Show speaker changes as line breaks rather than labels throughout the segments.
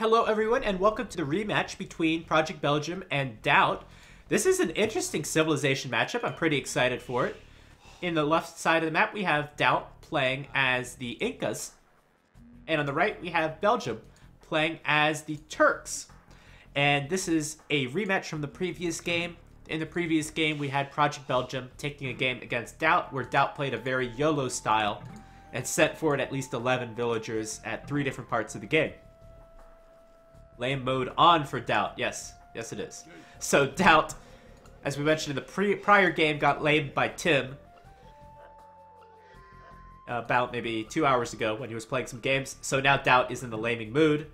hello everyone, and welcome to the rematch between Project Belgium and DauT. This is an interesting civilization matchup. I'm pretty excited for it. In the left side of the map, we have DauT playing as the Incas. And on the right, we have Belgium playing as the Turks. And this is a rematch from the previous game. In the previous game, we had Project Belgium taking a game against DauT, where DauT played a very YOLO style and sent forward at least 11 villagers at 3 different parts of the game. Lame mode on for DauT. Yes, it is. So DauT, as we mentioned in the prior game, got lamed by Tim about maybe 2 hours ago when he was playing some games. So now DauT is in the laming mood,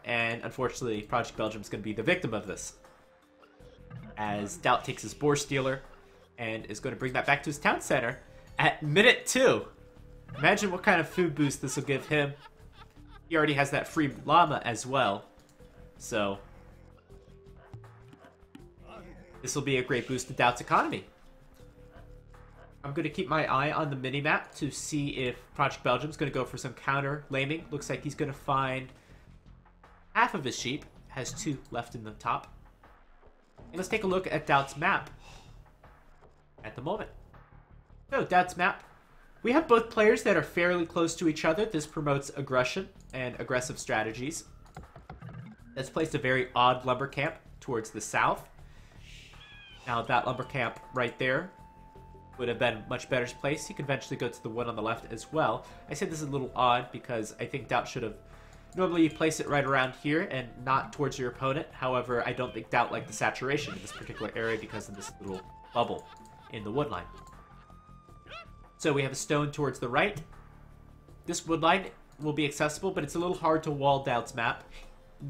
and unfortunately Project Belgium is going to be the victim of this, as DauT takes his Boar Stealer and is going to bring that back to his town center at minute 2. Imagine what kind of food boost this will give him. He already has that free llama as well. So this will be a great boost to DauT's economy. I'm going to keep my eye on the minimap to see if Project Belgium is going to go for some counter laming. Looks like he's going to find half of his sheep. Has 2 left in the top. And let's take a look at DauT's map at the moment. So DauT's map. We have both players that are fairly close to each other. This promotes aggression and aggressive strategies. Let's place a very odd lumber camp towards the south. Now that lumber camp right there would have been much better placed. You can eventually go to the one on the left as well. I say this is a little odd because I think DauT should have normally place it right around here and not towards your opponent. However, I don't think DauT liked the saturation in this particular area because of this little bubble in the wood line. So we have a stone towards the right. This wood line will be accessible, but it's a little hard to wall DauT's map.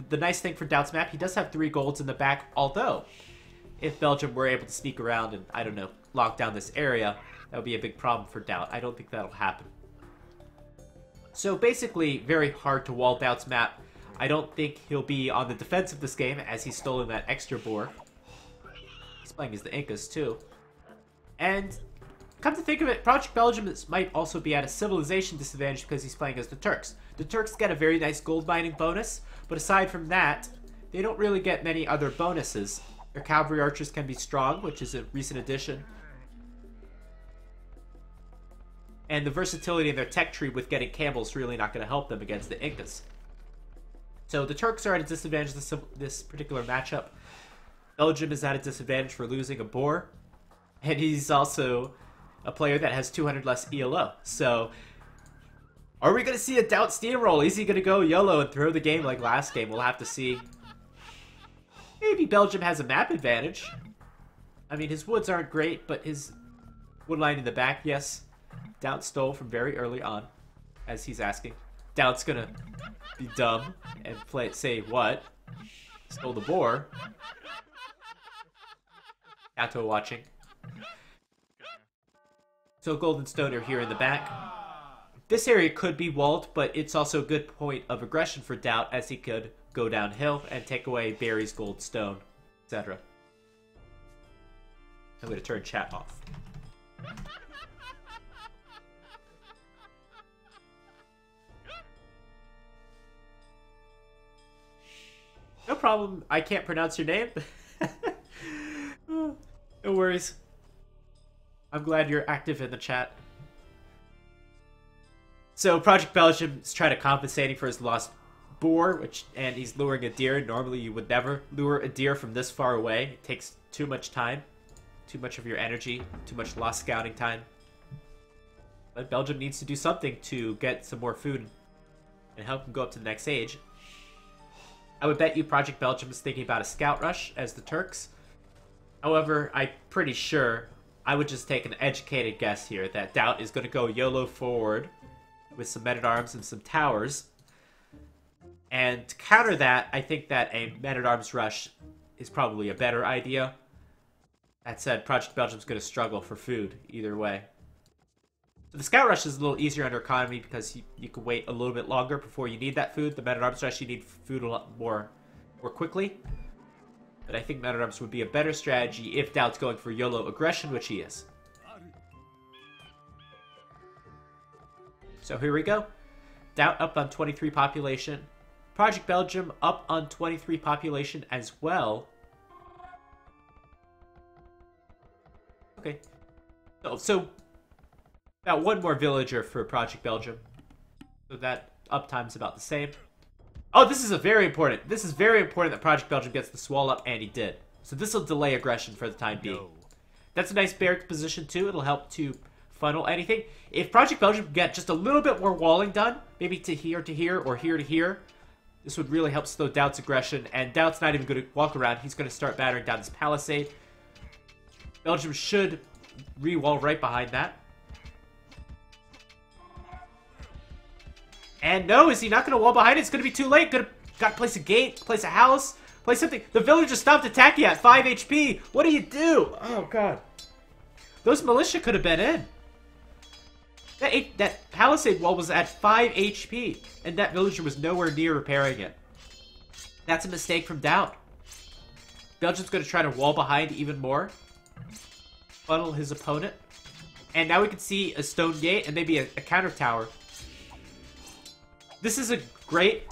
The nice thing for DauT's map, he does have 3 golds in the back, although if Belgium were able to sneak around and, I don't know, lock down this area, that would be a big problem for DauT. I don't think that'll happen. So basically, very hard to wall DauT's map. I don't think he'll be on the defensive this game, as he's stolen that extra boar. He's playing as the Incas too. And come to think of it, Project Belgium might also be at a civilization disadvantage because he's playing as the Turks. The Turks get a very nice gold mining bonus, but aside from that, they don't really get many other bonuses. Their cavalry archers can be strong, which is a recent addition. And the versatility in their tech tree with getting camels is really not going to help them against the Incas. So the Turks are at a disadvantage this particular matchup. Belgium is at a disadvantage for losing a boar. And he's also a player that has 200 less ELO. So are we going to see a DauT steamroll? Is he going to go YOLO and throw the game like last game? We'll have to see. Maybe Belgium has a map advantage. I mean, his woods aren't great, but his wood line in the back, yes. DauT stole from very early on, as he's asking. DauT's gonna be dumb and say what? Stole the boar. Atto watching. So Golden Stone are here in the back. This area could be walled, but it's also a good point of aggression for DauT, as he could go downhill and take away Barry's gold stone, etc. I'm going to turn chat off. No problem, I can't pronounce your name. No worries. I'm glad you're active in the chat. So Project Belgium is trying to compensate for his lost boar, and he's luring a deer. Normally you would never lure a deer from this far away. It takes too much time, too much of your energy, too much lost scouting time. But Belgium needs to do something to get some more food and help him go up to the next stage. I would bet you Project Belgium is thinking about a scout rush as the Turks. However, I'm pretty sure, I would just take an educated guess here, that DauT is going to go YOLO forward with some men-at-arms and some towers. And to counter that, I think that a men-at-arms rush is probably a better idea. That said, Project Belgium's going to struggle for food either way. So the scout rush is a little easier under economy because you can wait a little bit longer before you need that food. The men-at-arms rush, you need food a lot more quickly. But I think men-at-arms would be a better strategy if DauT's going for YOLO aggression, which he is. So here we go. DauT up on 23 population. Project Belgium up on 23 population as well. Okay. So about one more villager for Project Belgium. So that uptime's about the same. Oh, this is very important. This is very important that Project Belgium gets the swall up, and he did. So this will delay aggression for the time being. That's a nice barrack position too. It'll help to funnel anything. If Project Belgium can get just a little bit more walling done, maybe to here, or here to here, this would really help slow DauT's aggression. And DauT's not even going to walk around. He's going to start battering down this palisade. Belgium should re-wall right behind that. And no, is he not going to wall behind it? It's going to be too late. Got to place a gate, place a house, place something. The villager stopped attacking at 5 HP. What do you do? Oh, God. Those militia could have been in. That palisade wall was at 5 HP, and that villager was nowhere near repairing it. That's a mistake from DauT. Belgium's going to try to wall behind even more. Funnel his opponent. And now we can see a stone gate and maybe a counter tower. This is a great...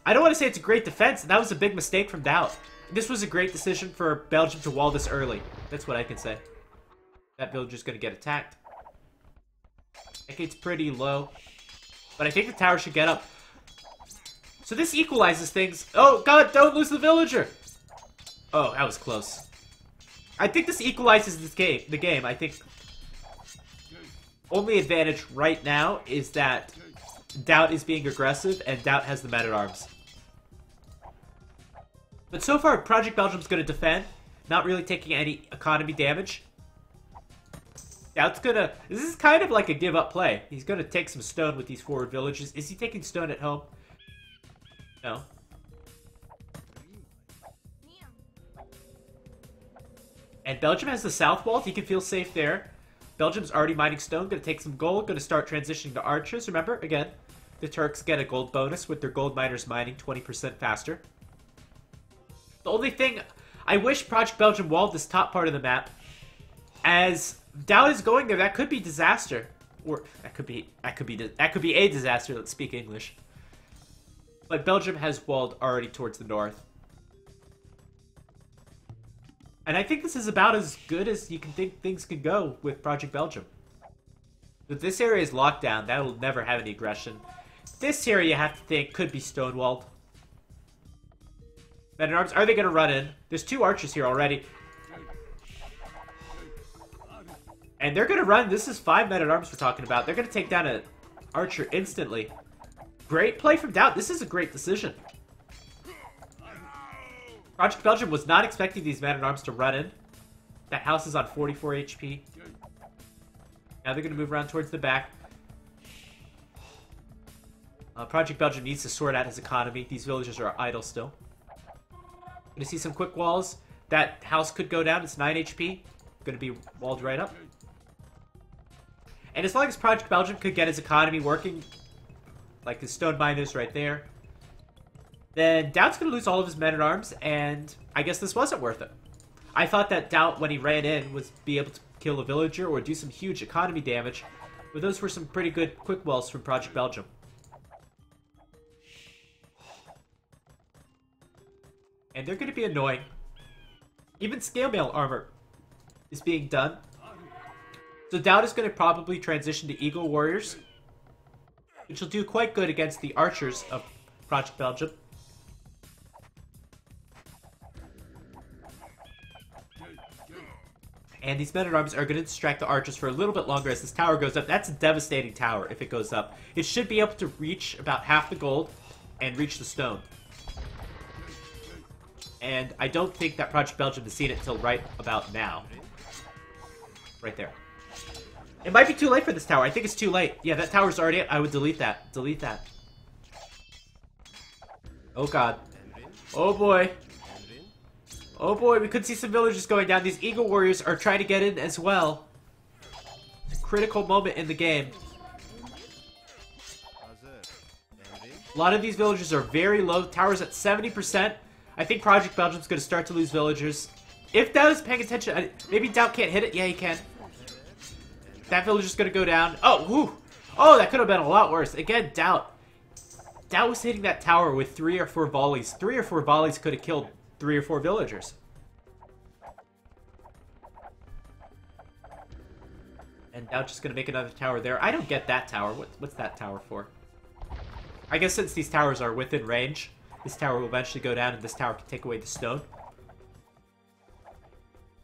I don't want to say it's a great defense. That was a big mistake from DauT. This was a great decision for Belgium to wall this early. That's what I can say. That villager's going to get attacked. That gate's pretty low. But I think the tower should get up. So this equalizes things. Oh, God, don't lose the villager. Oh, that was close. I think this equalizes the game. I think only advantage right now is that DauT is being aggressive and DauT has the men-at-arms. But so far, Project Belgium's going to defend, not really taking any economy damage. DauT's going to... This is kind of like a give-up play. He's going to take some stone with these forward villages. Is he taking stone at home? No. And Belgium has the south wall. He can feel safe there. Belgium's already mining stone. Going to take some gold. Going to start transitioning to archers. Remember, again, the Turks get a gold bonus with their gold miners mining 20% faster. The only thing... I wish Project Belgium walled this top part of the map. As DauT is going there, that could be disaster. Or that could be a disaster. Let's speak English. But Belgium has walled already towards the north. And I think this is about as good as you can think things can go with Project Belgium. If this area is locked down, that will never have any aggression. This area, you have to think, could be stonewalled. Men-at-arms, are they going to run in? There's 2 archers here already. And they're going to run. This is 5 men-at-arms we're talking about. They're going to take down an archer instantly. Great play from DauT. This is a great decision. Project Belgium was not expecting these men-at-arms to run in. That house is on 44 HP. Now they're going to move around towards the back. Project Belgium needs to sort out his economy. These villagers are idle still. Going to see some quick walls. That house could go down. It's 9 HP. Going to be walled right up. And as long as Project Belgium could get his economy working, like his stone miners right there, then DauT's going to lose all of his men-at-arms, and I guess this wasn't worth it. I thought that DauT, when he ran in, was be able to kill a villager or do some huge economy damage, but those were some pretty good quick walls from Project Belgium. And they're going to be annoying. Even scale mail armor is being done. So DauT is going to probably transition to Eagle Warriors, which will do quite good against the archers of Project Belgium. And these men-at-arms are going to distract the archers for a little bit longer as this tower goes up. That's a devastating tower if it goes up. It should be able to reach about half the gold and reach the stone. And I don't think that Project Belgium has seen it until right about now. Right there. It might be too late for this tower. I think it's too late. Yeah, that tower's already up. I would delete that. Delete that. Oh, God. Oh, boy. Oh, boy. We could see some villagers going down. These Eagle Warriors are trying to get in as well. It's a critical moment in the game. A lot of these villagers are very low. Tower's at 70%. I think Project Belgium's going to start to lose villagers. If DauT is paying attention, maybe DauT can't hit it. Yeah, he can. That villager's going to go down. Oh, whoo. Oh, that could have been a lot worse. Again, DauT. DauT was hitting that tower with 3 or 4 volleys. 3 or 4 volleys could have killed 3 or 4 villagers. And DauT just going to make another tower there. I don't get that tower. What's that tower for? I guess since these towers are within range, this tower will eventually go down and this tower can take away the stone.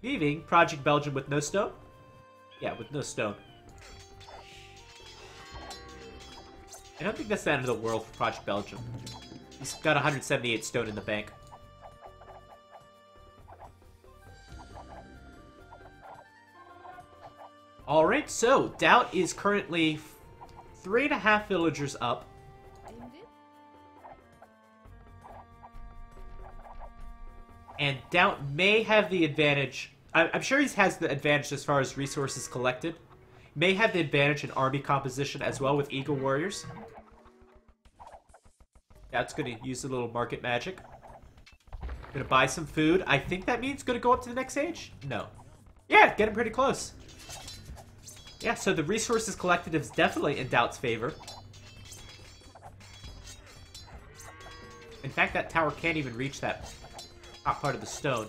Leaving Project Belgium with no stone? Yeah, with no stone. I don't think that's the end of the world for Project Belgium. He's got 178 stone in the bank. Alright, so DauT is currently 3.5 villagers up. And DauT may have the advantage. I'm sure he has the advantage as far as resources collected. May have the advantage in army composition as well with Eagle Warriors. DauT's going to use a little market magic. Going to buy some food. I think that means going to go up to the next stage? No. Yeah, getting pretty close. Yeah, so the resources collected is definitely in DauT's favor. In fact, that tower can't even reach that top part of the stone.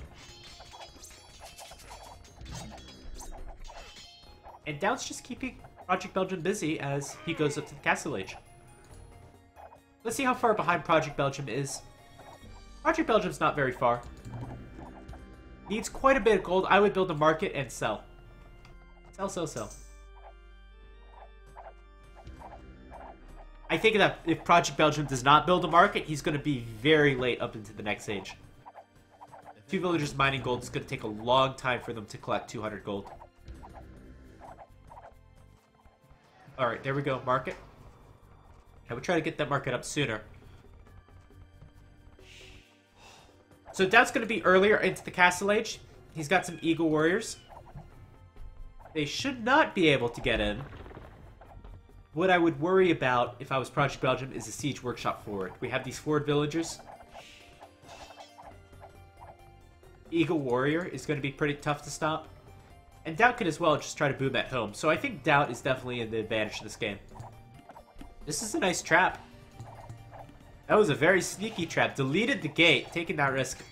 And DauT's just keeping Project Belgium busy as he goes up to the Castle Age. Let's see how far behind Project Belgium is. Project Belgium's not very far. Needs quite a bit of gold. I would build a market and sell. Sell, sell, sell. I think that if Project Belgium does not build a market, he's going to be very late up into the next age. 2 villagers mining gold is going to take a long time for them to collect 200 gold. Alright, there we go, market. I would try to get that market up sooner. So DauT's going to be earlier into the Castle Age. He's got some Eagle Warriors. They should not be able to get in. What I would worry about if I was Project Belgium is a siege workshop forward. We have these forward villagers. Eagle Warrior is going to be pretty tough to stop. And DauT could as well just try to boom at home. So I think DauT is definitely in the advantage in this game. This is a nice trap. That was a very sneaky trap. Deleted the gate, taking that risk.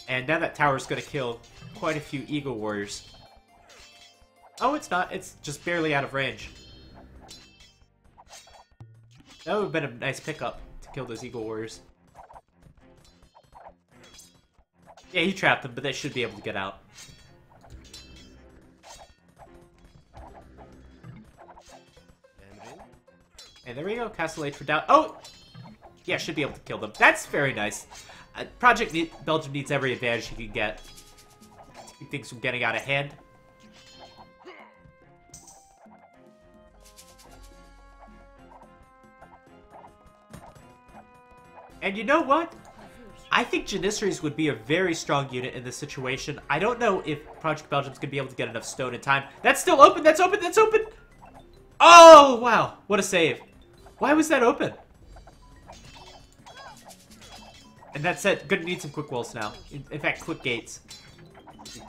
And now that tower is going to kill quite a few Eagle Warriors. Oh, it's not. It's just barely out of range. That would have been a nice pickup to kill those Eagle Warriors. Yeah, he trapped them, but they should be able to get out. And there we go, Castle Age for DauT. Oh! Yeah, should be able to kill them. That's very nice. Project Belgium needs every advantage he can get to keep things from getting out of hand. And you know what? I think Janissaries would be a very strong unit in this situation. I don't know if Project Belgium's going to be able to get enough stone in time. That's still open! That's open! That's open! Oh, wow! What a save. Why was that open? And that said, gonna need some quick walls now. In fact, quick gates.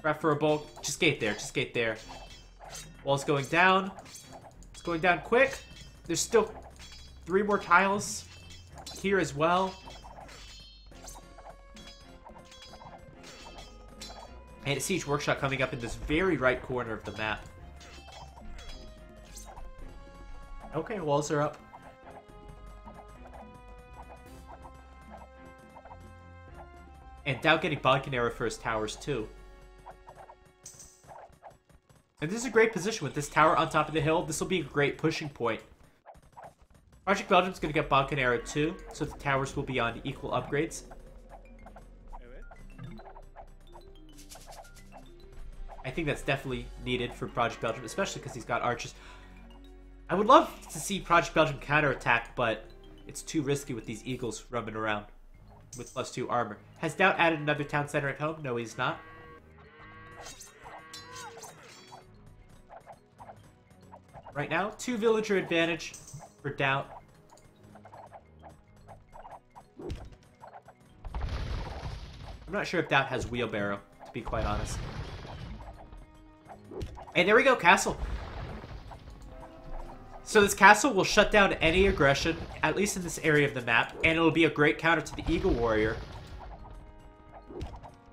Preferable. Just gate there. Just gate there. Wall's going down. It's going down quick. There's still 3 more tiles here as well. And a siege workshop coming up in this very right corner of the map. Okay, walls are up. And DauT getting Conquerors for his towers too. And this is a great position with this tower on top of the hill. This will be a great pushing point. Project Belgium's going to get Conquerors too, so the towers will be on equal upgrades. I think that's definitely needed for Project Belgium, especially because he's got archers. I would love to see Project Belgium counterattack, but it's too risky with these eagles roaming around with +2 armor. Has DauT added another town center at home? No, he's not. Right now, 2 villager advantage for DauT. I'm not sure if DauT has wheelbarrow, to be quite honest. And there we go, castle. So this castle will shut down any aggression, at least in this area of the map, and it'll be a great counter to the Eagle Warrior.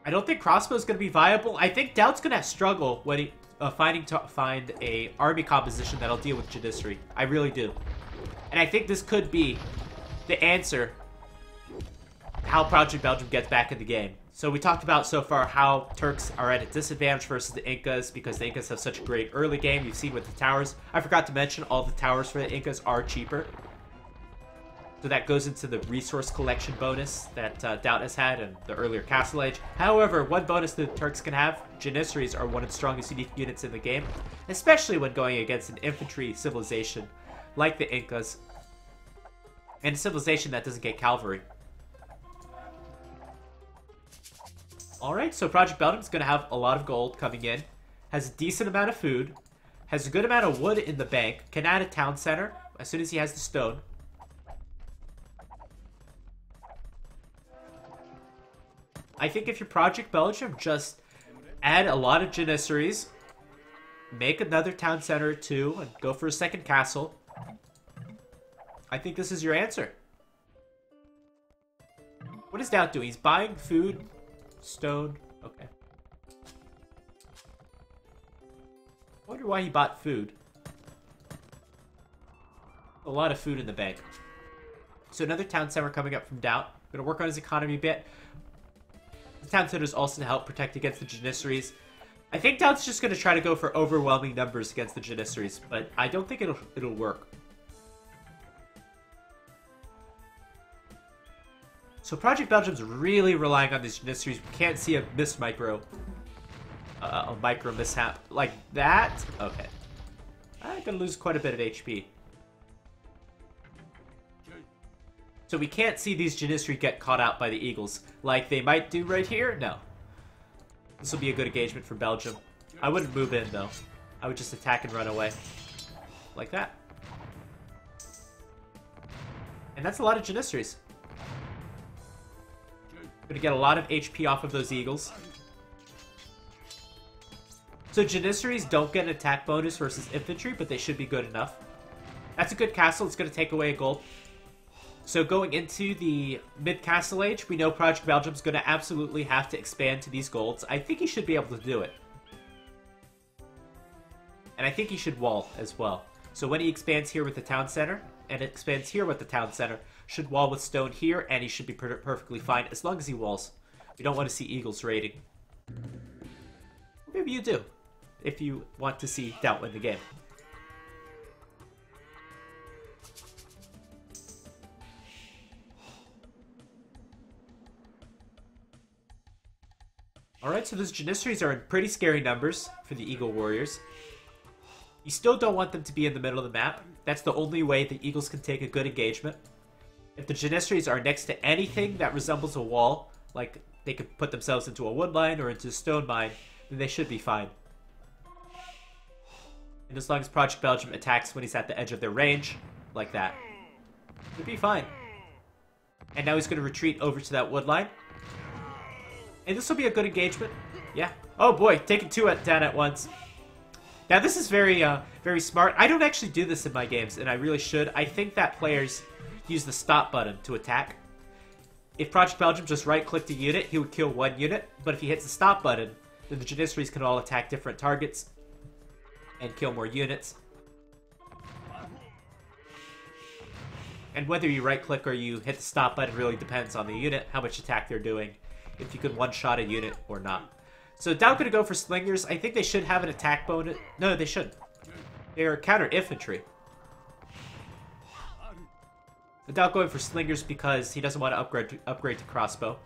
I don't think crossbow is going to be viable. I think DauT's going to struggle when he find a army composition that'll deal with Jannisarabia. I really do. And I think this could be the answer how Project Belgium gets back in the game. So we talked about so far how Turks are at a disadvantage versus the Incas because the Incas have such a great early game. You've seen with the towers. I forgot to mention all the towers for the Incas are cheaper. So that goes into the resource collection bonus that DauT has had in the earlier Castle Age. However, one bonus the Turks can have, Janissaries are one of the strongest unique units in the game, especially when going against an infantry civilization like the Incas, and a civilization that doesn't get cavalry. Alright, so Project Belgium is going to have a lot of gold coming in, has a decent amount of food, has a good amount of wood in the bank, can add a town center as soon as he has the stone. I think if you're Project Belgium, just add a lot of Janissaries, make another town center or two, and go for a second castle. I think this is your answer. What is DauT doing? He's buying food, stone. Okay. I wonder why he bought food. A lot of food in the bank. So another town center coming up from DauT. Gonna work on his economy a bit. The town center is also to help protect against the Janissaries. I think DauT's just going to try to go for overwhelming numbers against the Janissaries, but I don't think it'll work. So Project Belgium's really relying on these Janissaries. We can't see a micro mishap like that. Okay. I'm going to lose quite a bit of HP. So we can't see these Janissary get caught out by the Eagles like they might do right here. No. This will be a good engagement for Belgium. I wouldn't move in, though. I would just attack and run away. Like that. And that's a lot of Janissaries. Gonna get a lot of HP off of those Eagles. So Janissaries don't get an attack bonus versus infantry, but they should be good enough. That's a good castle. It's gonna take away a gold. So going into the mid-Castle Age, we know Project Belgium's going to absolutely have to expand to these golds. I think he should be able to do it. And I think he should wall as well. So when he expands here with the town center, and expands here with the town center, should wall with stone here, and he should be perfectly fine as long as he walls. We don't want to see Eagles raiding. Or maybe you do, if you want to see DauT win the game. Alright, so those Janissaries are in pretty scary numbers for the Eagle Warriors. You still don't want them to be in the middle of the map. That's the only way the Eagles can take a good engagement. If the Janissaries are next to anything that resembles a wall, like they could put themselves into a wood line or into a stone mine, then they should be fine. And as long as Project Belgium attacks when he's at the edge of their range, like that, he'll be fine. And now he's going to retreat over to that wood line. And this will be a good engagement. Yeah. Oh boy, taking two down at once. Now this is very smart. I don't actually do this in my games, and I really should. I think that players use the stop button to attack. If Project Belgium just right-clicked a unit, he would kill one unit. But if he hits the stop button, then the Janissaries can all attack different targets and kill more units. And whether you right-click or you hit the stop button really depends on the unit, how much attack they're doing, if you could one-shot a unit or not. So DauT gonna go for slingers. I think they should have an attack bonus. No, they shouldn't. They are counter-infantry. DauT going for slingers because he doesn't want to upgrade to crossbow,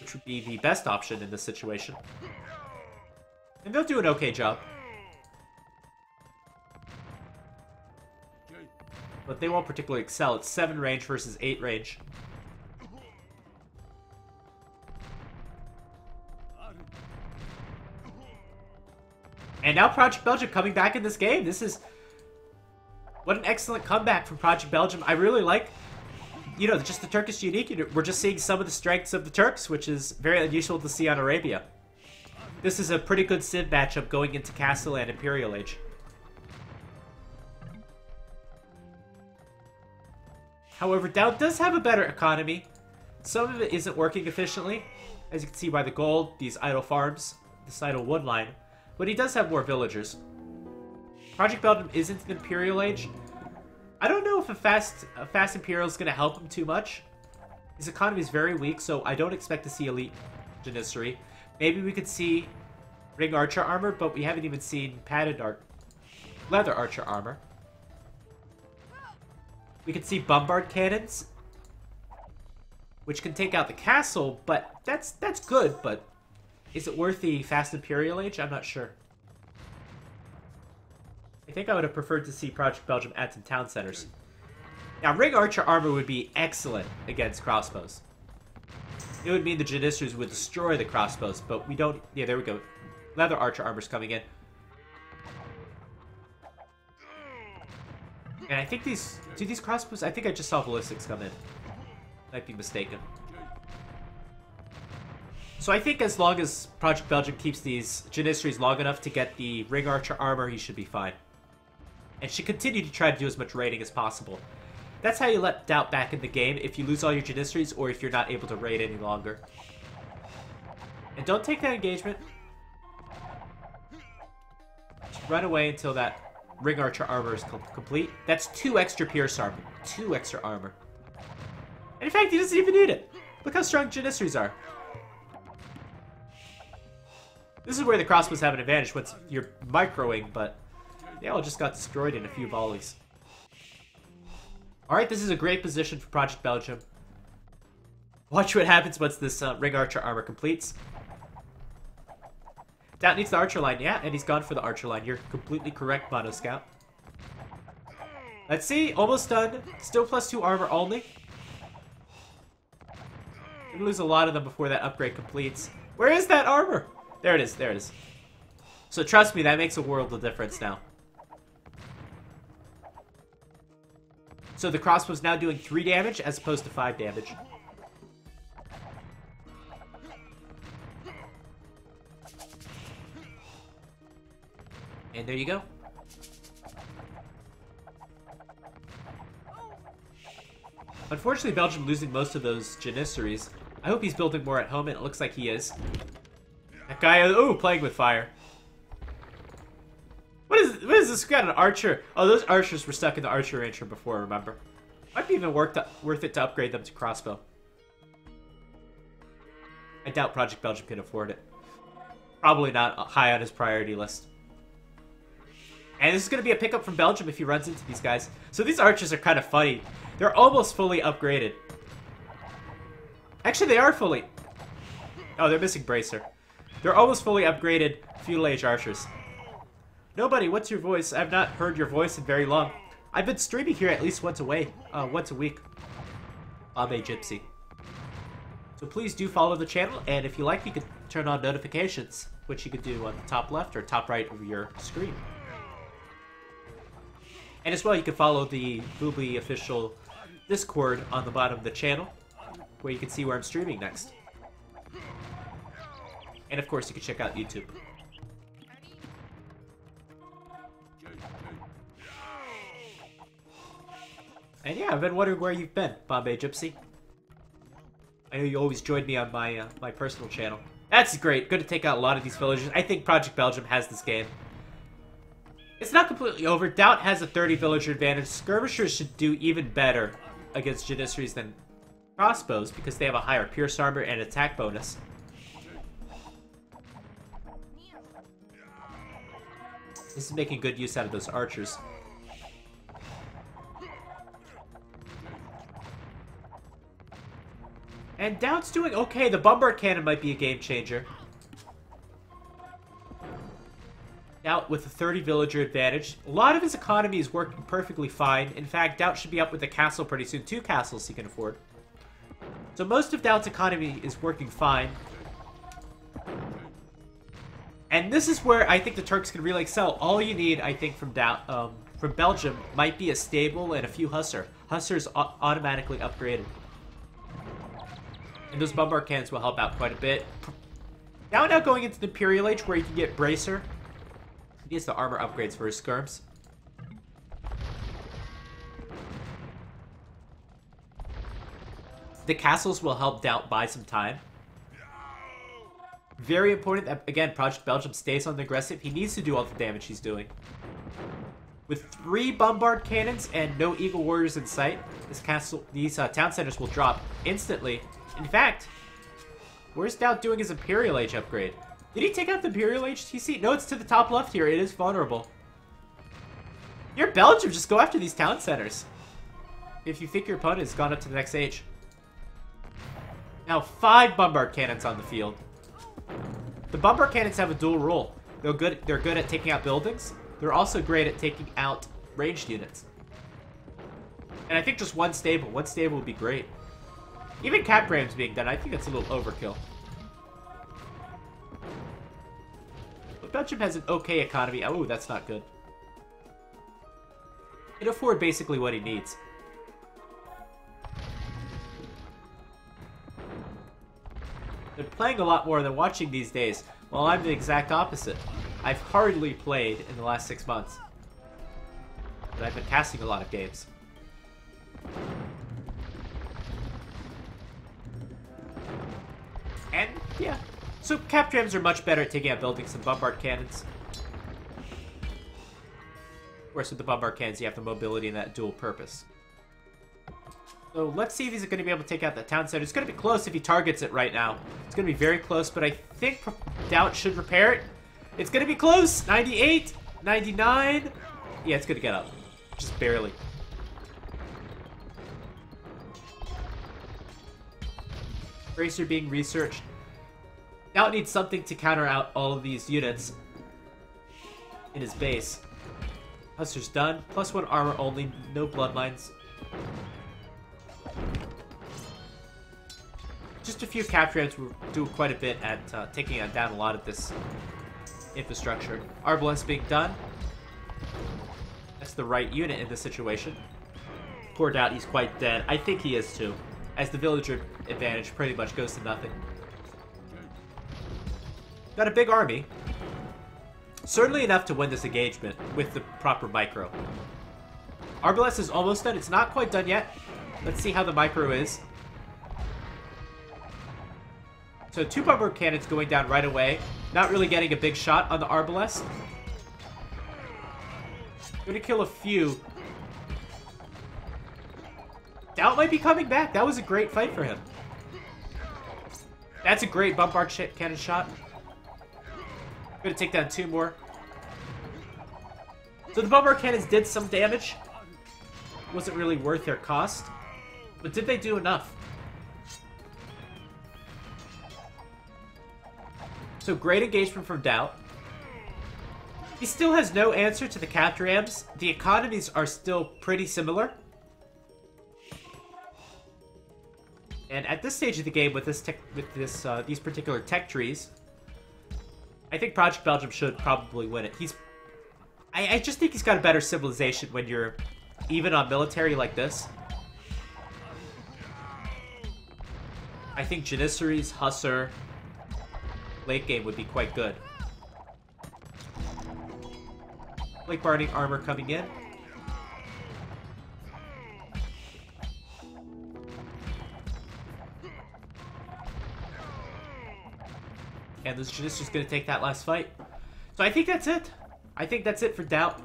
which would be the best option in this situation. And they'll do an okay job. But they won't particularly excel. It's 7 range versus 8 range. And now Project Belgium coming back in this game. This is... What an excellent comeback from Project Belgium. I really like, you know, just the Turkish unique. We're just seeing some of the strengths of the Turks, which is very unusual to see on Arabia. This is a pretty good Civ matchup going into Castle and Imperial Age. However, DauT does have a better economy. Some of it isn't working efficiently, as you can see by the gold, these idle farms, this idle wood line. But he does have more villagers. Project Belgium isn't an Imperial Age. I don't know if a fast Imperial is going to help him too much. His economy is very weak, so I don't expect to see elite Janissary. Maybe we could see ring archer armor, but we haven't even seen padded leather archer armor. We could see bombard cannons, which can take out the castle, but that's good, but is it worth the fast Imperial Age? I'm not sure. I think I would have preferred to see Project Belgium add some town centers. Now, ring archer armor would be excellent against crossbows. It would mean the Janissaries would destroy the crossbows, but we don't... Yeah, there we go. Leather archer armor's coming in. And I think these... Do these crossbows... I think I just saw ballistics come in. Might be mistaken. So I think as long as Project Belgium keeps these Janissaries long enough to get the ring archer armor, he should be fine. And should continue to try to do as much raiding as possible. That's how you let DauT back in the game, if you lose all your Janissaries or if you're not able to raid any longer. And don't take that engagement. Just run away until that ring archer armor is complete. That's 2 extra pierce armor. 2 extra armor. And in fact, he doesn't even need it. Look how strong Janissaries are. This is where the crossbows have an advantage once you're microing, but they all just got destroyed in a few volleys. Alright, this is a great position for Project Belgium. Watch what happens once this ring archer armor completes. DauT needs the archer line, yeah, and he's gone for the archer line. You're completely correct, Mono Scout. Let's see, almost done. Still +2 armor only. Gonna lose a lot of them before that upgrade completes. Where is that armor? There it is, there it is. So trust me, that makes a world of difference now. So the crossbow's now doing 3 damage as opposed to 5 damage. And there you go. Unfortunately, Belgium losing most of those Janissaries. I hope he's building more at home, and it looks like he is. That guy, ooh, playing with fire. What is this? We got an archer. Oh, those archers were stuck in the archer range from before, remember? Might be even worth it to upgrade them to crossbow. I doubt Project Belgium can afford it. Probably not high on his priority list. And this is going to be a pickup from Belgium if he runs into these guys. So these archers are kind of funny. They're almost fully upgraded. Actually, they are fully... Oh, they're missing Bracer. They're almost fully upgraded feudal age archers. Nobody, what's your voice? I've not heard your voice in very long. I've been streaming here at least once a week. Bombay Gypsy. So please do follow the channel, and if you like, you can turn on notifications, which you could do on the top left or top right of your screen. And as well, you can follow the Boobly official Discord on the bottom of the channel, where you can see where I'm streaming next. And of course, you can check out YouTube. And yeah, I've been wondering where you've been, Bombay Gypsy. I know you always joined me on my my personal channel. That's great. Good to take out a lot of these villagers. I think Project Belgium has this game. It's not completely over. DauT has a 30 villager advantage. Skirmishers should do even better against Janissaries than crossbows because they have a higher pierce armor and attack bonus. This is making good use out of those archers. And DauT's doing okay. The bombard cannon might be a game changer. DauT with a 30 villager advantage. A lot of his economy is working perfectly fine. In fact, DauT should be up with a castle pretty soon. 2 castles he can afford. So most of DauT's economy is working fine. And this is where I think the Turks can really excel. All you need, I think, from Belgium might be a stable and a few Hussar. Hussar's automatically upgraded. And those bombard cannons will help out quite a bit. Now going into the Imperial Age where you can get Bracer. He needs the armor upgrades for his skirms. The castles will help DauT buy some time. Very important that, again, Project Belgium stays on the aggressive. He needs to do all the damage he's doing. With 3 bombard cannons and no Eagle Warriors in sight, these town centers will drop instantly. In fact, where's DauT doing his Imperial Age upgrade? Did he take out the Imperial Age TC? No, it's to the top left here. It is vulnerable. You're Belgium. Just go after these town centers. If you think your opponent has gone up to the next age. Now, 5 bombard cannons on the field. The bombard cannons have a dual role. They're good at taking out buildings. They're also great at taking out ranged units. And I think just one stable would be great. Even cap frames being done, I think that's a little overkill. But Belgium has an okay economy. Oh, that's not good. He can afford basically what he needs. They're playing a lot more than watching these days, while I'm the exact opposite. I've hardly played in the last 6 months. But I've been casting a lot of games. And, yeah. So, cap drams are much better at taking out buildings than bombard cannons. Of course, with the bombard cannons, you have the mobility and that dual purpose. So let's see if he's going to be able to take out that town center. It's going to be close if he targets it right now. It's going to be very close, but I think DauT should repair it. It's going to be close. 98, 99. Yeah, it's going to get up. Just barely. Bracer being researched. DauT needs something to counter out all of these units in his base. Huster's done. +1 armor only. No bloodlines. Just a few cap trams will do quite a bit at taking down a lot of this infrastructure. Arbalest being done. That's the right unit in this situation. Poor DauT, he's quite dead. I think he is too, as the villager advantage pretty much goes to nothing. Got a big army. Certainly enough to win this engagement with the proper micro. Arbalest is almost done. It's not quite done yet. Let's see how the micro is. So 2 bombard cannons going down right away. Not really getting a big shot on the Arbalest. Gonna kill a few. DauT might be coming back. That was a great fight for him. That's a great bombard cannon shot. Gonna take down 2 more. So the bombard cannons did some damage. Wasn't really worth their cost. But did they do enough? So great engagement from DauT. He still has no answer to the cap rams. The economies are still pretty similar. And at this stage of the game, with these particular tech trees, I think Project Belgium should probably win it. I just think he's got a better civilization when you're even on military like this. I think Janissaries, Hussar, late game would be quite good. Lake Barding armor coming in. And this Janissary's going to take that last fight. So I think that's it. I think that's it for DauT.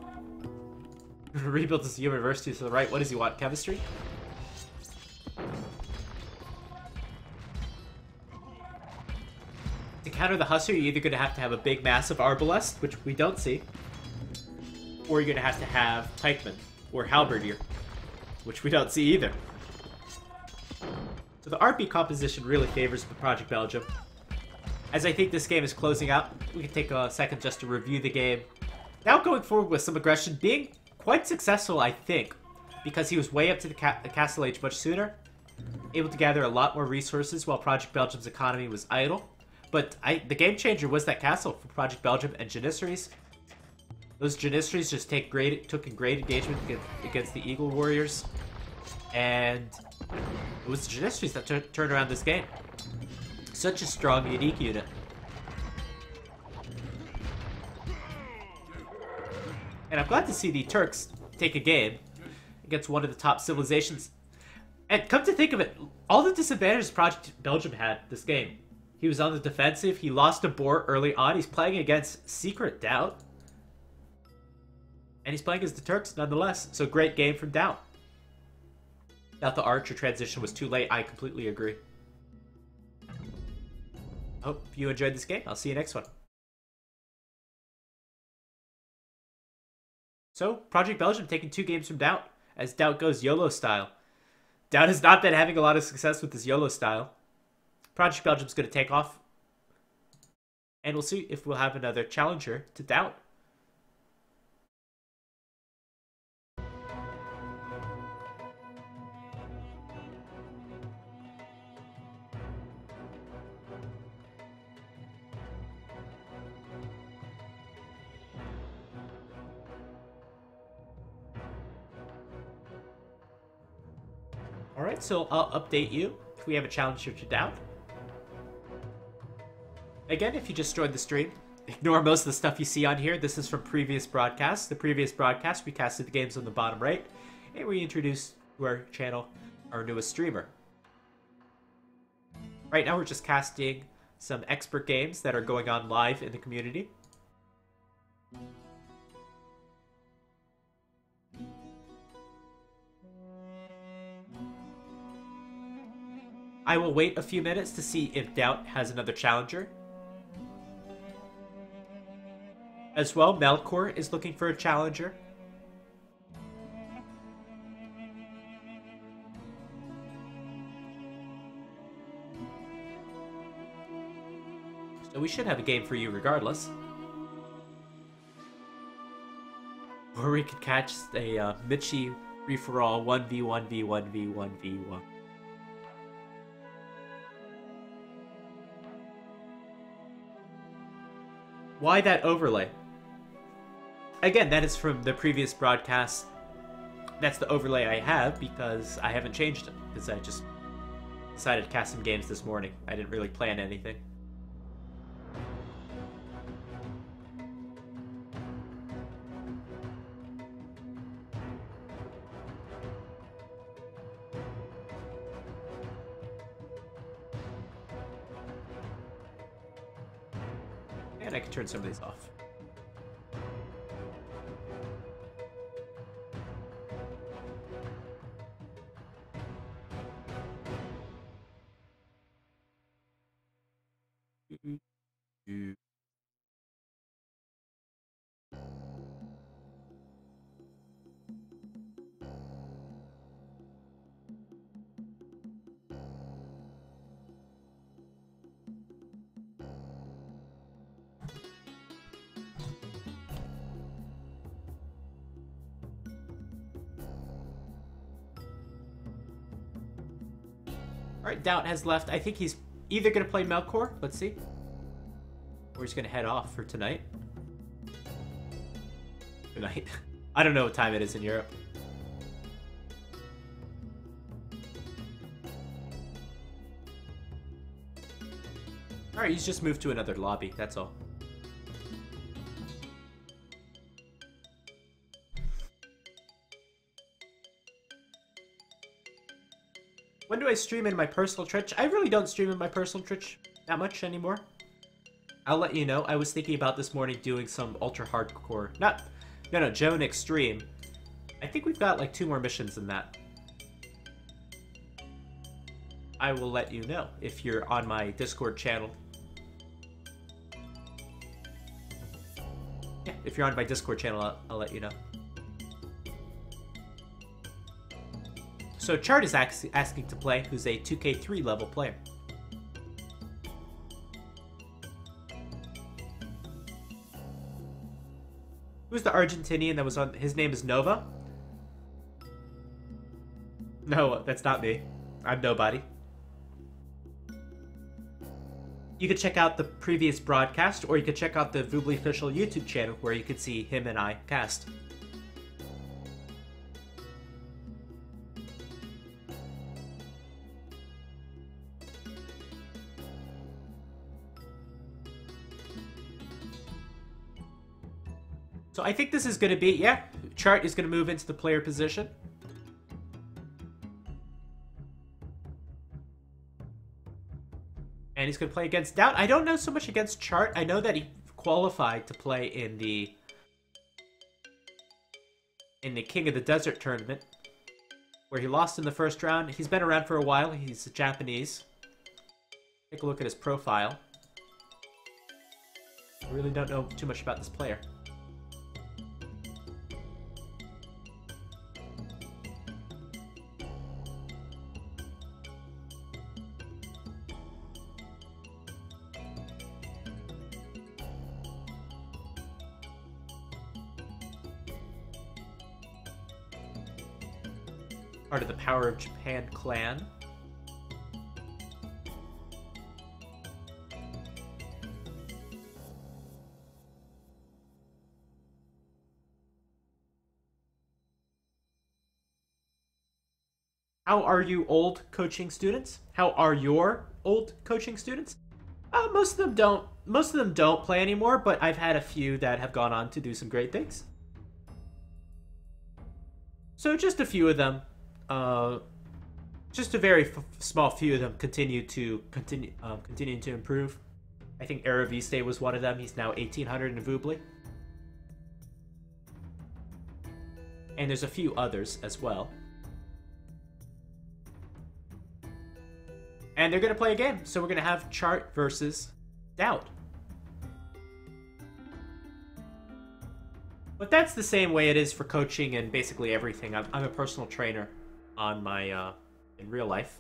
Rebuild this university to the right. What does he want? Chemistry? To counter the Hussar, you're either going to have a big, massive Arbalest, which we don't see, or you're going to have Pikemen, or Halberdier, which we don't see either. So the RP composition really favors the Project Belgium. As I think this game is closing out, we can take a second just to review the game. Now going forward with some aggression, being quite successful, I think, because he was way up to the Castle Age much sooner, able to gather a lot more resources while Project Belgium's economy was idle. But the game changer was that castle for Project Belgium and Janissaries. Those Janissaries just took a great engagement against the Eagle Warriors. And it was the Janissaries that turned around this game. Such a strong, unique unit. And I'm glad to see the Turks take a game against one of the top civilizations. And come to think of it, All the disadvantages Project Belgium had this game. He was on the defensive. He lost a board early on. He's playing against Secret DauT. And he's playing against the Turks nonetheless. So great game from DauT. Thought the Archer transition was too late. I completely agree. Hope you enjoyed this game. I'll see you next one. So, Project Belgium taking 2 games from DauT as DauT goes YOLO style. DauT has not been having a lot of success with this YOLO style. Project Belgium's going to take off. And we'll see if we'll have another challenger to DauT. Alright, so I'll update you if we have a challenger to DauT. Again, if you just joined the stream, ignore most of the stuff you see on here. This is from previous broadcasts. The previous broadcast, we casted the games on the bottom right, and we introduced to our channel our newest streamer. Right now, we're just casting some expert games that are going on live in the community. I will wait a few minutes to see if DauT has another challenger. As well, Melkor is looking for a challenger. So we should have a game for you regardless. Or we could catch a Mitchie free-for-all 1v1v1v1v1. Why that overlay? Again, that is from the previous broadcast. That's the overlay I have because I haven't changed it. Because I just decided to cast some games this morning. I didn't really plan anything. And I can turn some of these off. Alright, DauT has left. I think he's either going to play Melkor, let's see, or he's going to head off for tonight. Tonight. I don't know what time it is in Europe. Alright, he's just moved to another lobby, that's all. When do I stream in my personal Twitch? I really don't stream in my personal Twitch that much anymore. I'll let you know. I was thinking about this morning doing some ultra hardcore. No, Joan Extreme. I think we've got like 2 more missions than that. I will let you know if you're on my Discord channel. Yeah, if you're on my Discord channel, I'll let you know. So Chart is asking to play, who's a 2K3 level player. Who's the Argentinian that was on? His name is Nova? No, that's not me. I'm nobody. You could check out the previous broadcast, or you could check out the Voobly official YouTube channel where you could see him and I cast. So I think this is going to be, yeah, Chart is going to move into the player position. he's going to play against DauT. I don't know so much against Chart. I know that he qualified to play in the King of the Desert tournament, where he lost in the first round. He's been around for a while. He's Japanese. Take a look at his profile. I really don't know too much about this player. Part of the Power of Japan clan. How are you, old coaching students? How are your old coaching students? Most of them don't. Most of them don't play anymore, but I've had a few that have gone on to do some great things. So just a few of them. Just a very small few of them continue to improve. I think Araviste was one of them. He's now 1800 in Vubli. And there's a few others as well. And they're going to play a game. So we're going to have Chart versus DauT. But that's the same way it is for coaching and basically everything. I'm a personal trainer on my in real life,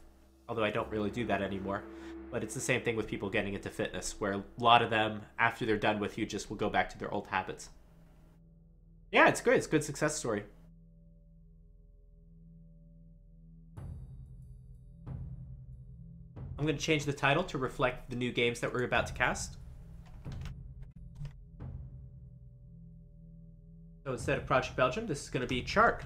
although I don't really do that anymore. But it's the same thing with people getting into fitness, where a lot of them, after they're done with you, just will go back to their old habits. Yeah, it's good. It's a good success story. I'm going to change the title to reflect the new games that we're about to cast. So instead of Project Belgium, this is going to be Chart.